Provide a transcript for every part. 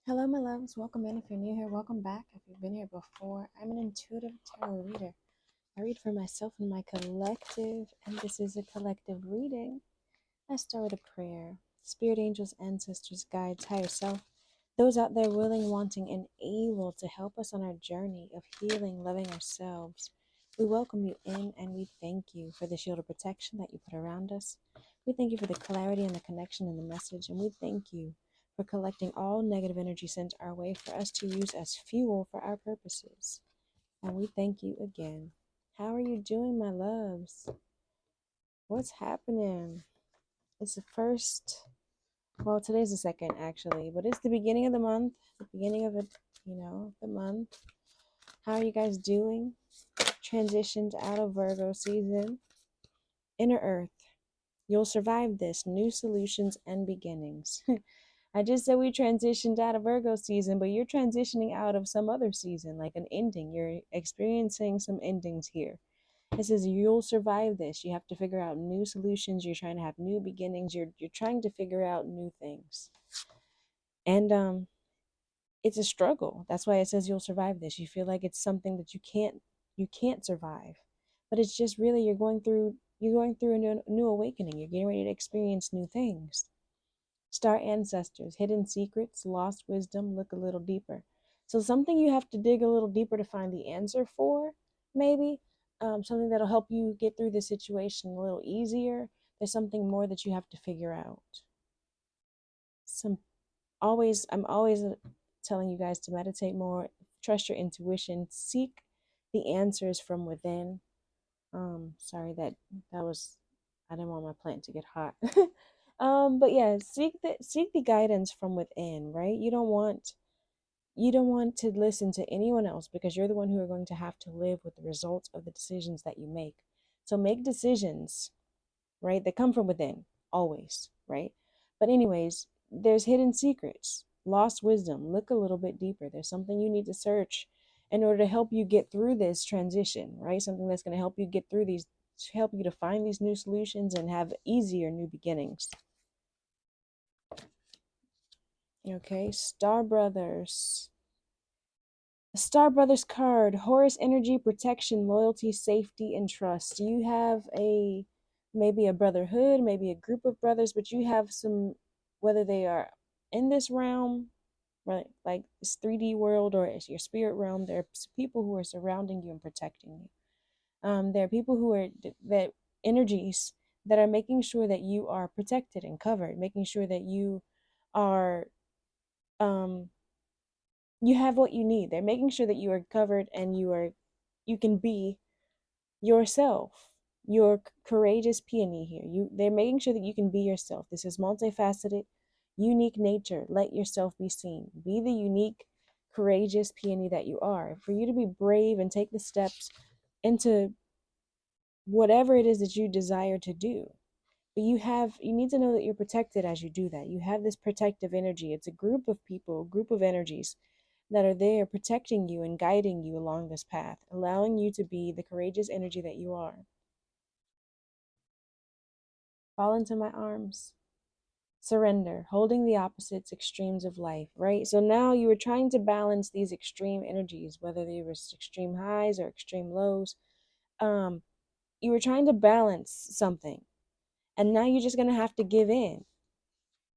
Hello, my loves. Welcome in. If you're new here, welcome back. If you've been here before, I'm an intuitive tarot reader. I read for myself and my collective, and this is a collective reading. I start with a prayer. Spirit angels, ancestors, guides, higher self, those out there willing, wanting, and able to help us on our journey of healing, loving ourselves. We welcome you in and we thank you for the shield of protection that you put around us. We thank you for the clarity and the connection in the message, and we thank you for collecting all negative energy sent our way for us to use as fuel for our purposes. And we thank you again. How are you doing, my loves? What's happening? It's the first, well, today's the second actually, but it's the beginning of the month, the beginning of the month. How are you guys doing? Transitioned out of Virgo season. Inner Earth. You'll survive this. New solutions and beginnings. I just said we transitioned out of Virgo season, but you're transitioning out of some other season, like an ending. You're experiencing some endings here. It says you'll survive this. You have to figure out new solutions. You're trying to have new beginnings. You're trying to figure out new things. And it's a struggle. That's why it says you'll survive this. You feel like it's something that you can't survive. But it's just really you're going through a new awakening. You're getting ready to experience new things. Star ancestors, hidden secrets, lost wisdom, look a little deeper. So something you have to dig a little deeper to find the answer for, maybe. Something that'll help you get through the situation a little easier. There's something more that you have to figure out. I'm always telling you guys to meditate more, trust your intuition, seek the answers from within. Sorry that was, I didn't want my plant to get hot. But yeah, seek the guidance from within, right? You don't want to listen to anyone else because you're the one who are going to have to live with the results of the decisions that you make. So make decisions, right, that come from within, always, right? But anyways, there's hidden secrets, lost wisdom. Look a little bit deeper. There's something you need to search in order to help you get through this transition, right? Something that's going to help you get through these, to help you to find these new solutions and have easier new beginnings. Okay, Star Brothers. The Star Brothers card, Horus energy, protection, loyalty, safety, and trust. You have maybe a brotherhood, maybe a group of brothers, but you have some, whether they are in this realm, right, like this 3D world, or it's your spirit realm, there are people who are surrounding you and protecting you. There are people who are that energies that are making sure that you are protected and covered, making sure that are um you have what you need. They're making sure that you are covered and you can be yourself. Your courageous peony here. They're making sure that you can be yourself. This is multifaceted, unique nature. Let yourself be seen. Be the unique, courageous peony that you are. For you to be brave and take the steps into whatever it is that you desire to do. But you need to know that you're protected as you do that. You have this protective energy. It's a group of people, a group of energies that are there protecting you and guiding you along this path, allowing you to be the courageous energy that you are. Fall into my arms. Surrender, holding the opposites extremes of life, right? So now you were trying to balance these extreme energies, whether they were extreme highs or extreme lows. You were trying to balance something, and now you're just going to have to give in.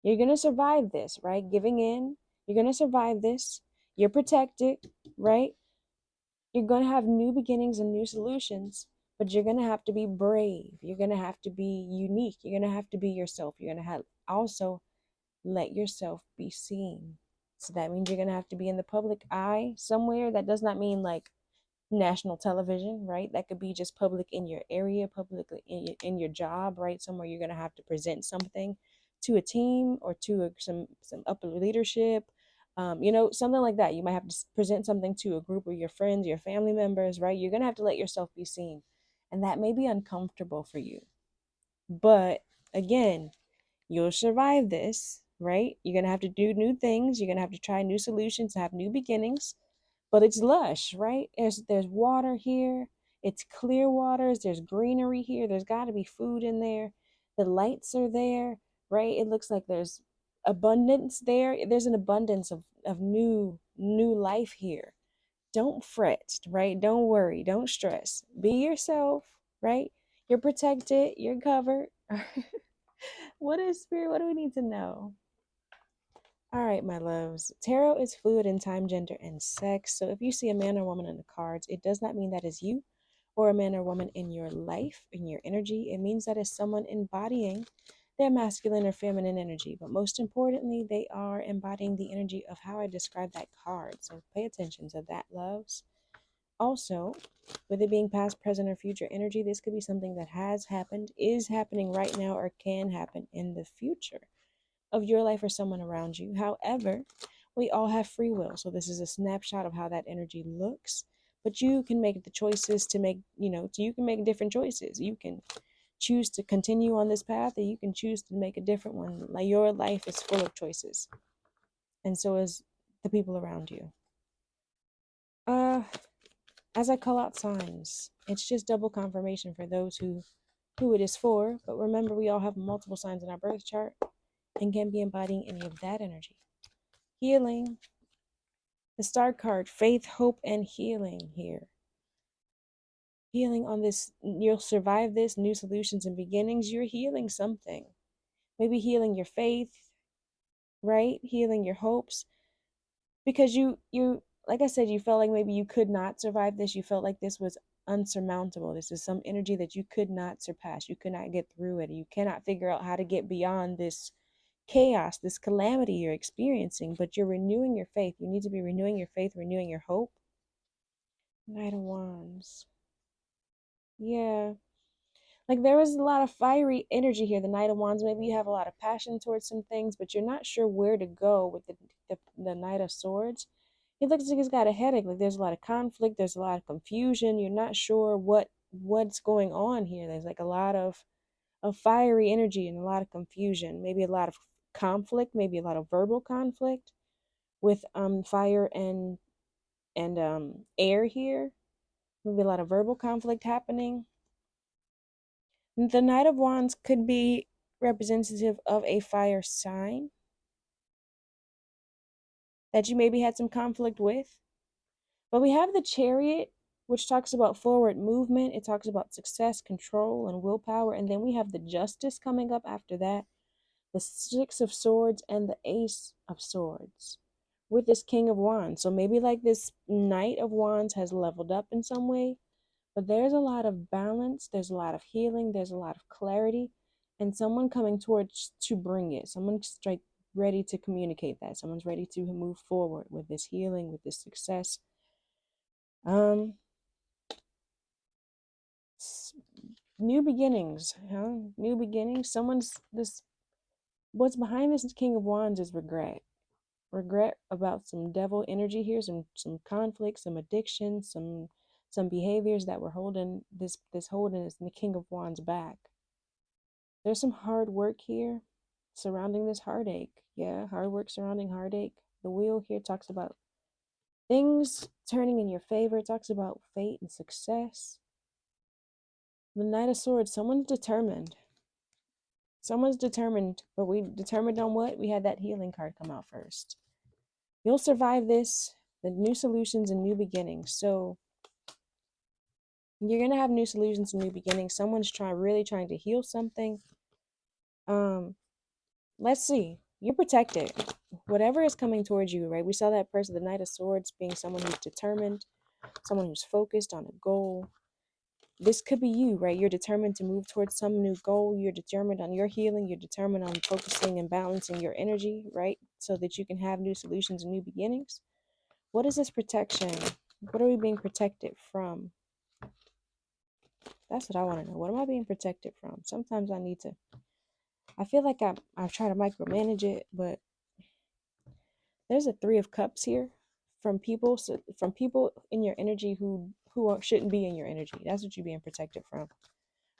You're going to survive this, right? Giving in. You're going to survive this. You're protected, right? You're going to have new beginnings and new solutions, but you're going to have to be brave. You're going to have to be unique. You're going to have to be yourself. You're going to have also let yourself be seen. So that means you're going to have to be in the public eye somewhere. That does not mean like national television, right? That could be just public in your area, public in your job, right? Somewhere you're going to have to present something to a team or to some upper leadership, something like that. You might have to present something to a group of your friends, your family members, right? You're going to have to let yourself be seen. And that may be uncomfortable for you. But again, you'll survive this, right? You're going to have to do new things. You're going to have to try new solutions, have new beginnings, but it's lush, right? There's water here. It's clear waters. There's greenery here. There's got to be food in there. The lights are there, right? It looks like there's abundance there. There's an abundance of new life here. Don't fret, right? Don't worry, don't stress. Be yourself, right? You're protected, you're covered. What is spirit? What do we need to know? All right, my loves. Tarot is fluid in time, gender, and sex. So if you see a man or woman in the cards, it does not mean that is you or a man or woman in your life, in your energy. It means that is someone embodying their masculine or feminine energy. But most importantly, they are embodying the energy of how I describe that card. So pay attention to that, loves. Also, with it being past, present, or future energy, this could be something that has happened, is happening right now, or can happen in the future of your life or someone around you. However, we all have free will. So this is a snapshot of how that energy looks. But you can make the choices to make, you can make different choices. You can choose to continue on this path, or you can choose to make a different one. Like, your life is full of choices. And so is the people around you. As I call out signs, it's just double confirmation for those who it is for. But remember, we all have multiple signs in our birth chart and can be embodying any of that energy. Healing. The star card, faith, hope, and healing here. Healing on this, you'll survive this, new solutions and beginnings. You're healing something. Maybe healing your faith, right? Healing your hopes. Because you like I said, you felt like maybe you could not survive this. You felt like this was unsurmountable. This is some energy that you could not surpass. You could not get through it. You cannot figure out how to get beyond this chaos, this calamity you're experiencing, but you're renewing your faith. You need to be renewing your faith, renewing your hope. Knight of Wands. Yeah. Like, there is a lot of fiery energy here. The Knight of Wands, maybe you have a lot of passion towards some things, but you're not sure where to go with the Knight of Swords. He looks like he's got a headache. Like, there's a lot of conflict. There's a lot of confusion. You're not sure what's going on here. There's like a lot of fiery energy and a lot of confusion. Maybe a lot of conflict. Maybe a lot of verbal conflict with fire and air here. Maybe a lot of verbal conflict happening. The Knight of Wands could be representative of a fire sign that you maybe had some conflict with. But we have the Chariot, which talks about forward movement. It talks about success, control, and willpower. And then we have the Justice coming up after that, the Six of Swords, and the Ace of Swords with this King of Wands. So maybe like this Knight of Wands has leveled up in some way. But there's a lot of balance, there's a lot of healing, there's a lot of clarity, and someone coming towards to bring it. Someone's like ready to communicate that. Someone's ready to move forward with this healing, with this success. New beginnings, huh? New beginnings. What's behind this King of Wands is regret. Regret about some devil energy here, some conflict, some addiction, some behaviors that were holding this the King of Wands back. There's some hard work here surrounding this heartache. Yeah, hard work surrounding heartache. The wheel here talks about things turning in your favor. It talks about fate and success. The Knight of Swords, someone's determined. Someone's determined, but we determined on what? We had that healing card come out first. You'll survive this, the new solutions and new beginnings. So you're going to have new solutions and new beginnings. Someone's really trying to heal something. Let's see. You're protected. Whatever is coming towards you, right? We saw that person, the Knight of Swords, being someone who's determined, someone who's focused on a goal. This could be you, right? You're determined to move towards some new goal. You're determined on your healing. You're determined on focusing and balancing your energy, right? So that you can have new solutions and new beginnings. What is this protection? What are we being protected from? That's what I want to know. What am I being protected from? Sometimes I feel like I've tried to micromanage it, but there's a Three of Cups here from people in your energy who shouldn't be in your energy. That's what you're being protected from.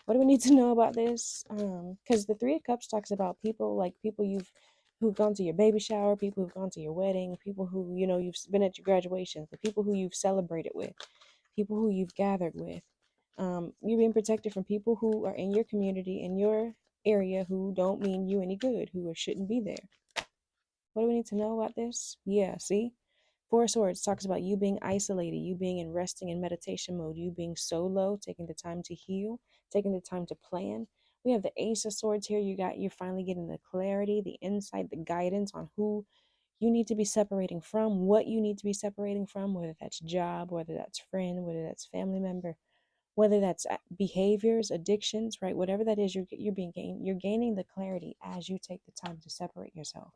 What do we need to know about this? Because the Three of Cups talks about people who've gone to your baby shower, people who've gone to your wedding, people who you've been at your graduation, the people who you've celebrated with, people who you've gathered with. You're being protected from people who are in your community, in your area, who don't mean you any good, who shouldn't be there. What do we need to know about this? Yeah, see? Four of Swords talks about you being isolated, you being in resting and meditation mode, you being solo, taking the time to heal, taking the time to plan. We have the Ace of Swords here. You're finally getting the clarity, the insight, the guidance on who you need to be separating from, what you need to be separating from, whether that's job, whether that's friend, whether that's family member, whether that's behaviors, addictions, right? Whatever that is, you're gaining the clarity as you take the time to separate yourself.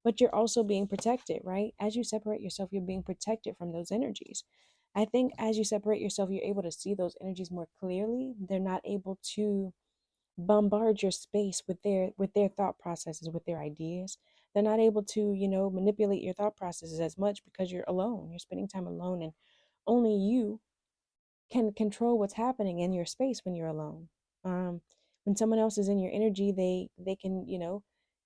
But you're also being protected, right? As you separate yourself, you're being protected from those energies. I think as you separate yourself, you're able to see those energies more clearly. They're not able to bombard your space with their thought processes, with their ideas. They're not able to, manipulate your thought processes as much because you're alone. You're spending time alone, and only you can control what's happening in your space when you're alone. When someone else is in your energy, they can,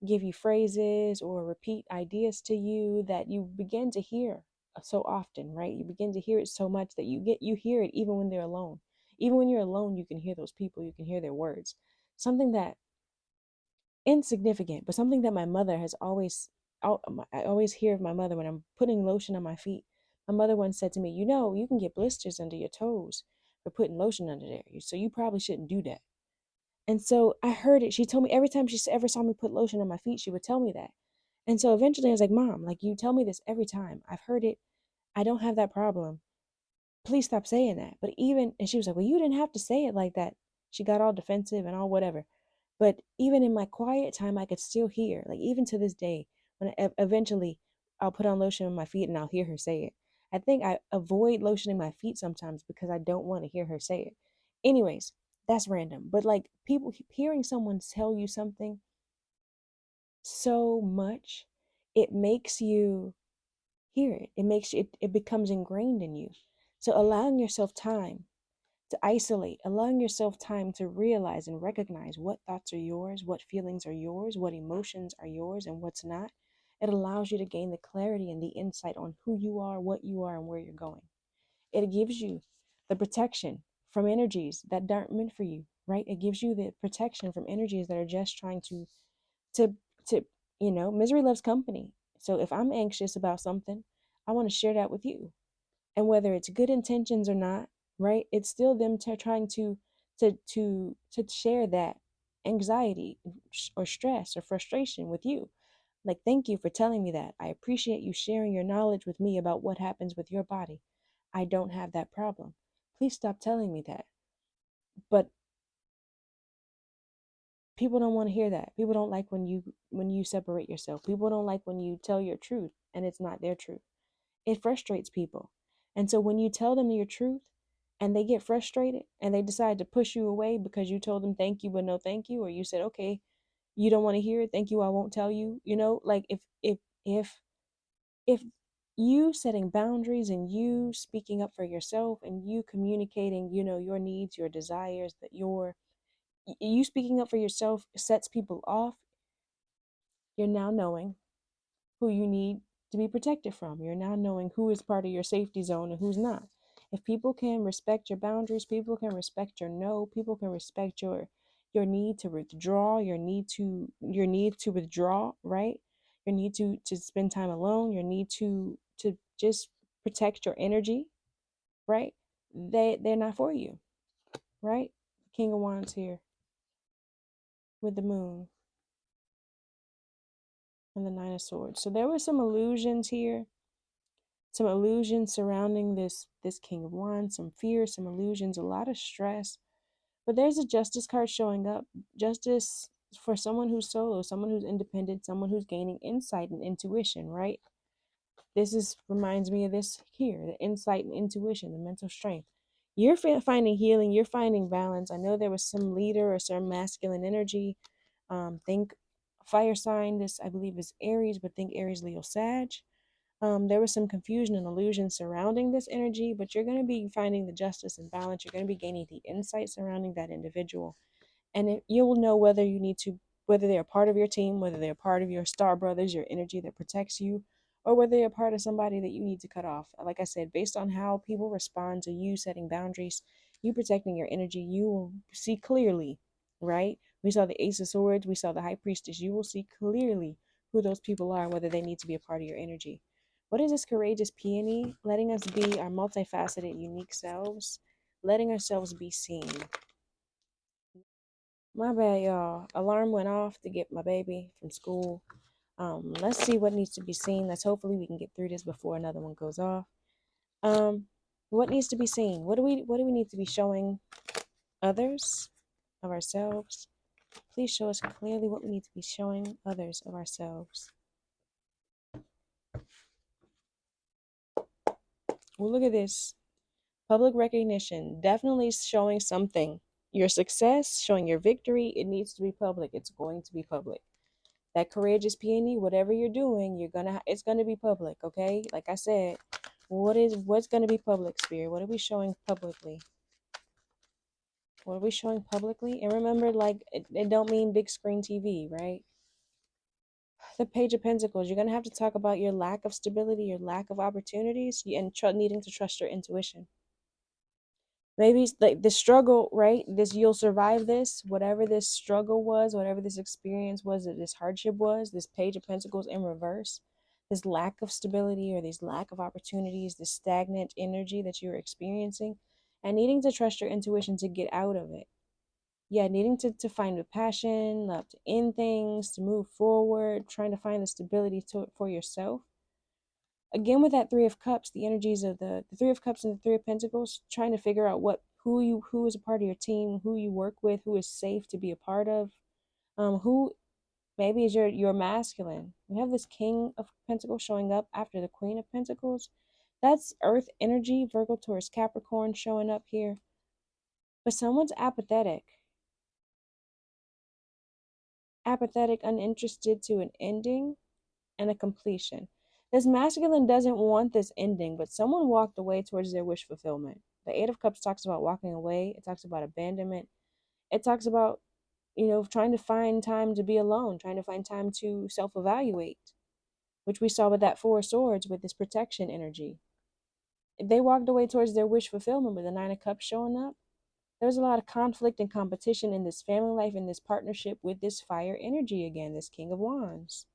give you phrases or repeat ideas to you that you begin to hear so often, right? You begin to hear it so much that you hear it even when they're alone. Even when you're alone, you can hear those people, you can hear their words. Something that insignificant, but something that my mother has always, I always hear of my mother when I'm putting lotion on my feet. My mother once said to me, you can get blisters under your toes for putting lotion under there. So you probably shouldn't do that. And so I heard it. She told me every time she ever saw me put lotion on my feet, she would tell me that. And so eventually I was like, Mom, like you tell me this every time. I've heard it. I don't have that problem. Please stop saying that. But and she was like, well, you didn't have to say it like that. She got all defensive and all whatever. But even in my quiet time, I could still hear, like even to this day, when eventually I'll put on lotion on my feet and I'll hear her say it. I think I avoid lotioning my feet sometimes because I don't want to hear her say it. Anyways, that's random. But like people hearing someone tell you something so much, it makes you hear it. It becomes ingrained in you. So allowing yourself time to isolate, allowing yourself time to realize and recognize what thoughts are yours, what feelings are yours, what emotions are yours, and what's not. It allows you to gain the clarity and the insight on who you are, what you are, and where you're going. It gives you the protection from energies that aren't meant for you, right? It gives you the protection from energies that are just trying to, to, misery loves company. So if I'm anxious about something, I want to share that with you, and whether it's good intentions or not, right, it's still them trying to share that anxiety or stress or frustration with you. Like, thank you for telling me that. I appreciate you sharing your knowledge with me about what happens with your body. I don't have that problem. Please stop telling me that. But people don't want to hear that. People don't like when you separate yourself. People don't like when you tell your truth and it's not their truth. It frustrates people. And so when you tell them your truth and they get frustrated and they decide to push you away because you told them thank you but no thank you, or you said, okay, you don't want to hear it, thank you, I won't tell you, like if you setting boundaries and you speaking up for yourself and you communicating, your needs, your desires, that you speaking up for yourself sets people off, you're now knowing who you need to be protected from. You're now knowing who is part of your safety zone and who's not. If people can respect your boundaries, people can respect your no, people can respect your need to withdraw, your need to withdraw, right? Your need to spend time alone, your need to just protect your energy, right? They're not for you, right? King of Wands here with the moon and the Nine of Swords. So there were some illusions here, some illusions surrounding this King of Wands, some fear, some illusions, a lot of stress. But there's a Justice card showing up. Justice for someone who's solo, someone who's independent, someone who's gaining insight and intuition, right? This is reminds me of this here, the insight and intuition, the mental strength. You're finding healing, you're finding balance. I know there was some leader or some masculine energy. Think fire sign, this I believe is Aries, but think Aries, Leo, Sag. There was some confusion and illusion surrounding this energy, but you're going to be finding the justice and balance. You're going to be gaining the insight surrounding that individual. And you will know whether they're part of your team, whether they're part of your star brothers, your energy that protects you, or whether they're part of somebody that you need to cut off. Like I said, based on how people respond to you setting boundaries, you protecting your energy, you will see clearly, right? We saw the Ace of Swords, we saw the High Priestess. You will see clearly who those people are and whether they need to be a part of your energy. What is this courageous peony? Letting us be our multifaceted, unique selves, letting ourselves be seen. My bad, y'all. Alarm went off to get my baby from school. Let's see what needs to be seen. Let's hopefully we can get through this before another one goes off. Um, what needs to be seen? What do we need to be showing others of ourselves? Please show us clearly what we need to be showing others of ourselves. Well, look at this. Public recognition, definitely showing something. Your success, showing your victory, it needs to be public. It's going to be public. That courageous peony, whatever you're doing, it's gonna be public, okay? Like I said, what's gonna be public, Spirit? What are we showing publicly? What are we showing publicly? And remember, like it don't mean big screen TV, right? The Page of Pentacles, you're gonna have to talk about your lack of stability, your lack of opportunities, and needing to trust your intuition. Maybe it's like the struggle, right? This You'll survive this, whatever this struggle was, whatever this experience was, that this hardship was, this Page of Pentacles in reverse, this lack of stability or these lack of opportunities, this stagnant energy that you're experiencing, and needing to trust your intuition to get out of it. Yeah, needing to find a passion, love to end things, to move forward, trying to find the stability for yourself. Again, with that Three of Cups, the energies of the Three of Cups and the Three of Pentacles, trying to figure out who is a part of your team, who you work with, who is safe to be a part of, who maybe is your masculine. We have this King of Pentacles showing up after the Queen of Pentacles. That's Earth energy, Virgo, Taurus, Capricorn showing up here. But someone's apathetic, uninterested to an ending and a completion. This masculine doesn't want this ending, but someone walked away towards their wish fulfillment. The Eight of Cups talks about walking away. It talks about abandonment. It talks about, trying to find time to be alone, trying to find time to self-evaluate, which we saw with that Four of Swords with this protection energy. They walked away towards their wish fulfillment with the Nine of Cups showing up. There's a lot of conflict and competition in this family life, in this partnership with this fire energy again, this King of Wands.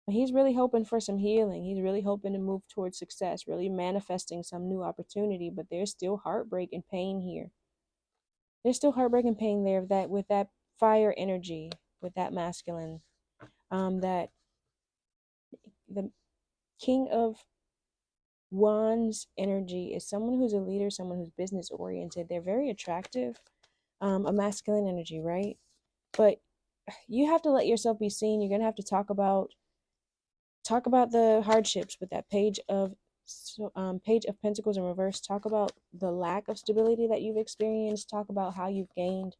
He's really hoping for some healing. He's really hoping to move towards success, really manifesting some new opportunity, but there's still heartbreak and pain here. There's still heartbreak and pain there with that fire energy, with that masculine. That the King of Wands energy is someone who's a leader, someone who's business oriented. They're very attractive. A masculine energy, right? But you have to let yourself be seen. You're gonna have to talk about the hardships with that Page of Pentacles in reverse. Talk about the lack of stability that you've experienced. Talk about how you've gained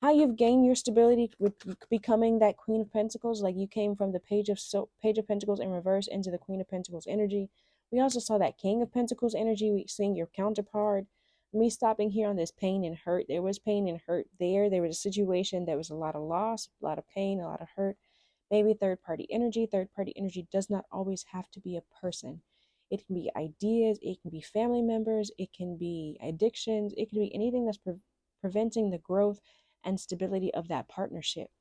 your stability with becoming that Queen of Pentacles. Like you came from the Page of Pentacles in reverse into the Queen of Pentacles energy. We also saw that King of Pentacles energy. We seeing your counterpart. Me stopping here on this pain and hurt. There was pain and hurt there. There was a situation. There was a lot of loss, a lot of pain, a lot of hurt. Maybe third party energy. Third party energy does not always have to be a person. It can be ideas. It can be family members. It can be addictions. It can be anything that's preventing the growth and stability of that partnership.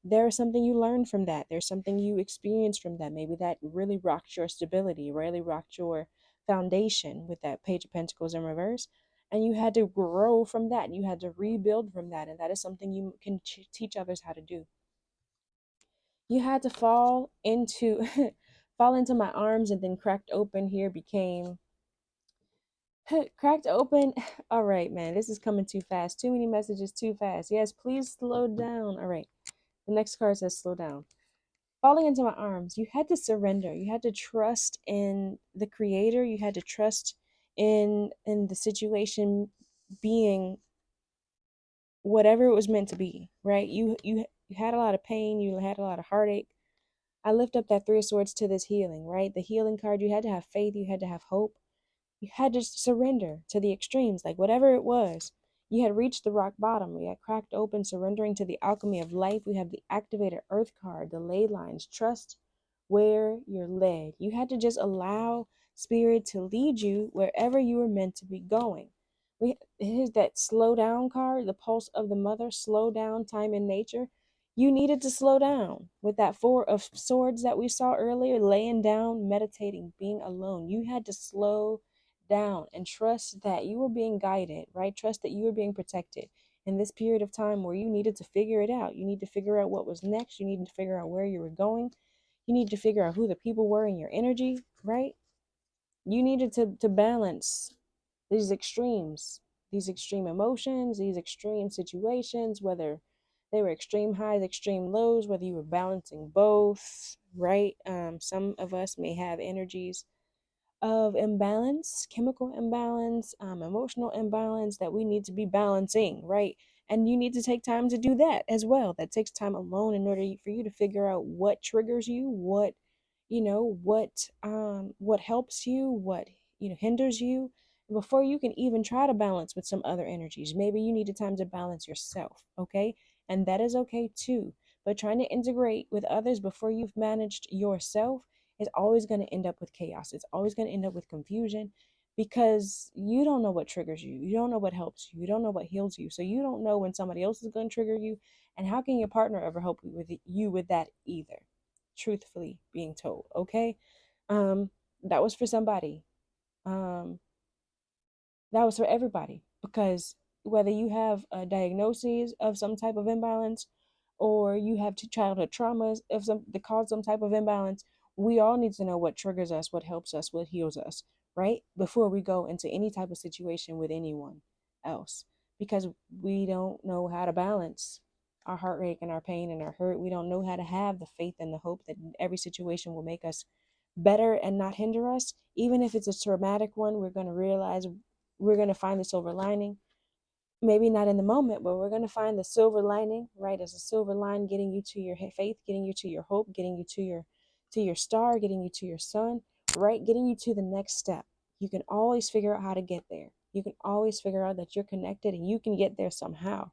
There is something you learned from that. There's something you experienced from that. Maybe that really rocked your stability, really rocked your foundation with that Page of Pentacles in reverse. And you had to grow from that. And you had to rebuild from that. And that is something you can teach others how to do. You had to fall into fall into my arms, and then cracked open here became cracked open. All right, man, this is coming too fast. Too many messages too fast. Yes, please slow down. All right, the next card says slow down. Falling into my arms, you had to surrender. You had to trust in the creator. You had to trust in the situation being whatever it was meant to be, right? You had a lot of pain. You had a lot of heartache. I lift up that Three of Swords to this healing, right? The healing card, you had to have faith, you had to have hope, you had to surrender to the extremes, like whatever it was. You had reached the rock bottom. We had cracked open, surrendering to the alchemy of life. We have the activated earth card, the ley lines. Trust where you're led. You had to just allow spirit to lead you wherever you were meant to be going. Here's that slow down card, the pulse of the mother, slow down, time in nature. You needed to slow down with that four of swords that we saw earlier, laying down, meditating, being alone. You had to slow down and trust that you were being guided, right? Trust that you were being protected in this period of time where you needed to figure it out. You need to figure out what was next. You needed to figure out where you were going. You need to figure out who the people were in your energy, right? You needed to balance these extremes, these extreme emotions, these extreme situations, whether they were extreme highs, extreme lows, whether you were balancing both, right? Some of us may have energies of imbalance, chemical imbalance, emotional imbalance that we need to be balancing, right? And you need to take time to do that as well. That takes time alone in order for you to figure out what triggers you, what what helps you, what hinders you, before you can even try to balance with some other energies. Maybe you need a time to balance yourself, okay? And that is okay too. But trying to integrate with others before you've managed yourself is always going to end up with chaos. It's always going to end up with confusion because you don't know what triggers you. You don't know what helps you. You don't know what heals you. So you don't know when somebody else is going to trigger you. And how can your partner ever help you with that either? Truthfully being told, okay? Um, that was for somebody. Um, that was for everybody because whether you have a diagnosis of some type of imbalance or you have childhood traumas of some that cause some type of imbalance, we all need to know what triggers us, what helps us, what heals us, right? Before we go into any type of situation with anyone else. Because we don't know how to balance our heartache and our pain and our hurt. We don't know how to have the faith and the hope that every situation will make us better and not hinder us. Even if it's a traumatic one, we're going to realize we're going to find the silver lining. Maybe not in the moment, but we're going to find the silver lining, right? As a silver line getting you to your faith, getting you to your hope, getting you to your star, getting you to your sun, right? Getting you to the next step. You can always figure out how to get there. You can always figure out that you're connected and you can get there somehow,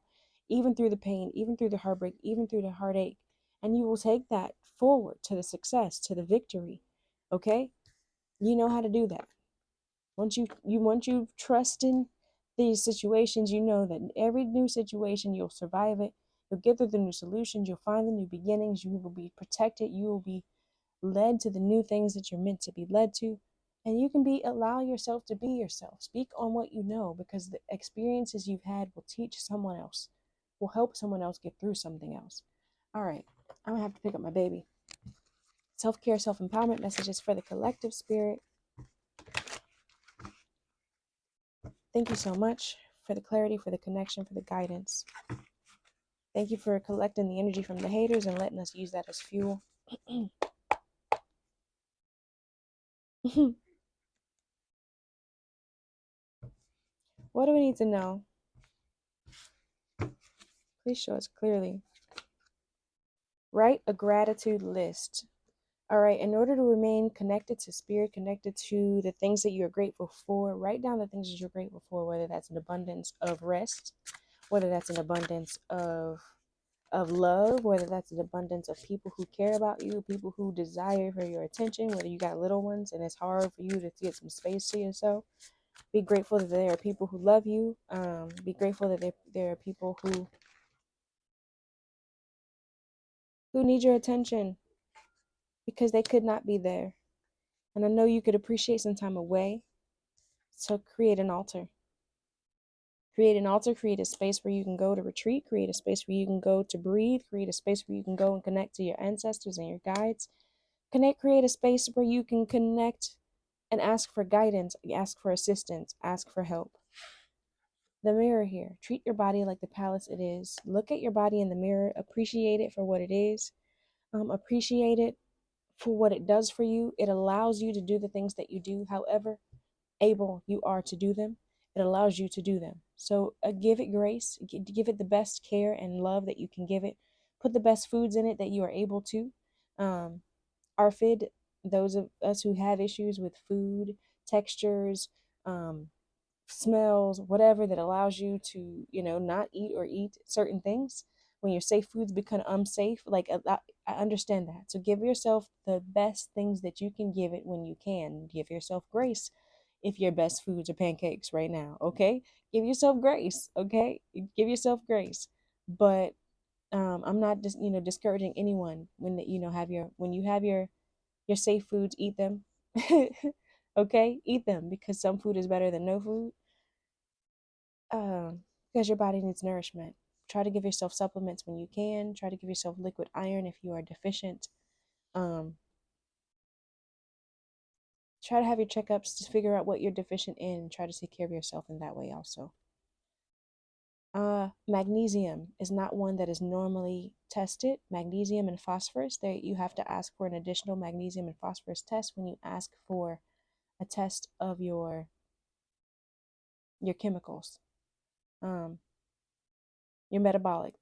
even through the pain, even through the heartbreak, even through the heartache. And you will take that forward to the success, to the victory. Okay? You know how to do that. Once you trust in these situations, you know that in every new situation you'll survive it. You'll get through the new solutions. You'll find the new beginnings. You will be protected. You will be led to the new things that you're meant to be led to. And you can allow yourself to be yourself. Speak on what you know because the experiences you've had will teach someone else, will help someone else get through something else. All right, I'm gonna have to pick up my baby. Self-care, self-empowerment messages for the collective spirit. Thank you so much for the clarity, for the connection, for the guidance. Thank you for collecting the energy from the haters and letting us use that as fuel. What do we need to know? Please show us clearly. Write a gratitude list. All right, in order to remain connected to spirit, connected to the things that you're grateful for, write down the things that you're grateful for, whether that's an abundance of rest, whether that's an abundance of love, whether that's an abundance of people who care about you, people who desire for your attention, whether you got little ones and it's hard for you to get some space to yourself. Be grateful that there are people who love you. Be grateful that there are people who need your attention because they could not be there. And I know you could appreciate some time away. So create an altar. Create an altar, create a space where you can go to retreat, create a space where you can go to breathe, create a space where you can go and connect to your ancestors and your guides. Create a space where you can connect and ask for guidance, ask for assistance, ask for help. The mirror here. Treat your body like the palace it is. Look at your body in the mirror, appreciate it for what it is. Appreciate it for what it does for you. It allows you to do the things that you do, however able you are to do them. It allows you to do them. So give it grace, give it the best care and love that you can give it. Put the best foods in it that you are able to. ARFID, those of us who have issues with food, textures, smells, whatever that allows you to, not eat or eat certain things. When your safe foods become unsafe, I understand that. So give yourself the best things that you can give it when you can. Give yourself grace if your best foods are pancakes right now, okay? Give yourself grace, okay? Give yourself grace. But I'm not just discouraging anyone when when you have your safe foods, eat them. Okay, eat them because some food is better than no food. Because your body needs nourishment. Try to give yourself supplements when you can. Try to give yourself liquid iron if you are deficient. Um, Try to have your checkups to figure out what you're deficient in and try to take care of yourself in that way also. Magnesium is not one that is normally tested. Magnesium and phosphorus, there you have to ask for an additional magnesium and phosphorus test when you ask for a test of your chemicals, um, your metabolic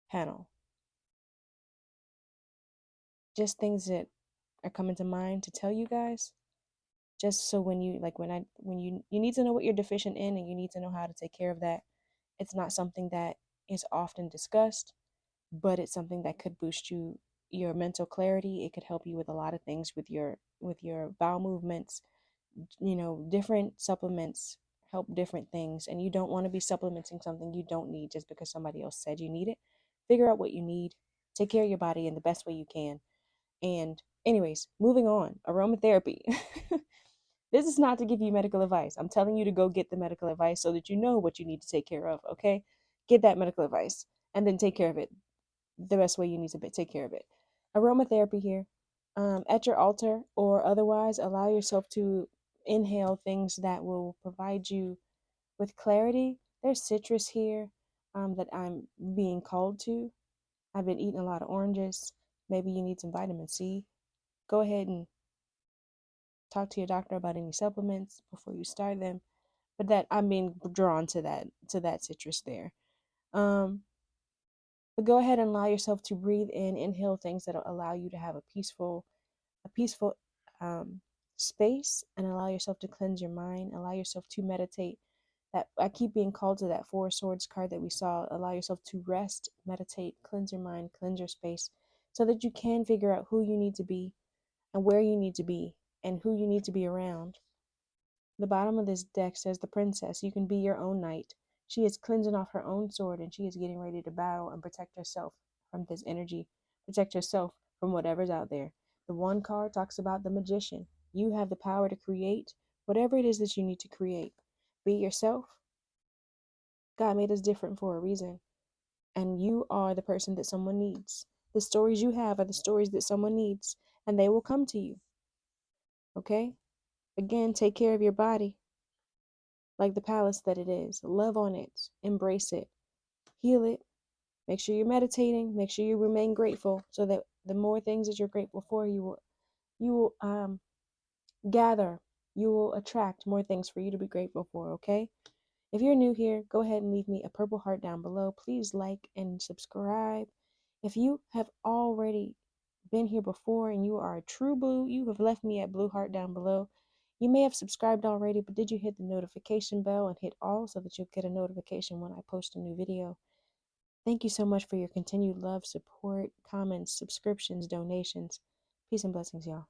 panel. Just things that are coming to mind to tell you guys. Just so when you like when you need to know what you're deficient in and you need to know how to take care of that. It's not something that is often discussed, but it's something that could boost your mental clarity. It could help you with a lot of things with your bowel movements. Different supplements help different things, and you don't want to be supplementing something you don't need just because somebody else said you need it. Figure out what you need. Take care of your body in the best way you can. And anyways, moving on, aromatherapy. This is not to give you medical advice. I'm telling you to go get the medical advice so that you know what you need to take care of, okay? Get that medical advice and then take care of it the best way you need to take care of it. Aromatherapy here. At your altar or otherwise, allow yourself to inhale things that will provide you with clarity. There's citrus here that I'm being called to. I've been eating a lot of oranges. Maybe you need some vitamin C. Go ahead and talk to your doctor about any supplements before you start them. But that I'm being drawn to that citrus there. Um, but go ahead and allow yourself to breathe in, inhale things that allow you to have a peaceful space, and allow yourself to cleanse your mind. Allow yourself to meditate. That I keep being called to that Four Swords card that we saw. Allow yourself to rest, meditate, cleanse your mind, cleanse your space, so that you can figure out who you need to be and where you need to be and who you need to be around. The bottom of this deck says the princess. You can be your own knight. She is cleansing off her own sword and she is getting ready to battle and protect herself from this energy. Protect herself from whatever's out there. The one card talks about the magician. You have the power to create whatever it is that you need to create. Be yourself. God made us different for a reason. And you are the person that someone needs. The stories you have are the stories that someone needs, and they will come to you. Okay? Again, take care of your body like the palace that it is. Love on it, embrace it, heal it. Make sure you're meditating. Make sure you remain grateful, so that the more things that you're grateful for, you will gather. You will attract more things for you to be grateful for. Okay. If you're new here, go ahead and leave me a purple heart down below. Please like and subscribe. If you have already been here before and you are a true blue, you have left me a blue heart down below. You may have subscribed already, but did you hit the notification bell and hit all so that you'll get a notification when I post a new video? Thank you so much for your continued love, support, comments, subscriptions, donations. Peace and blessings, y'all.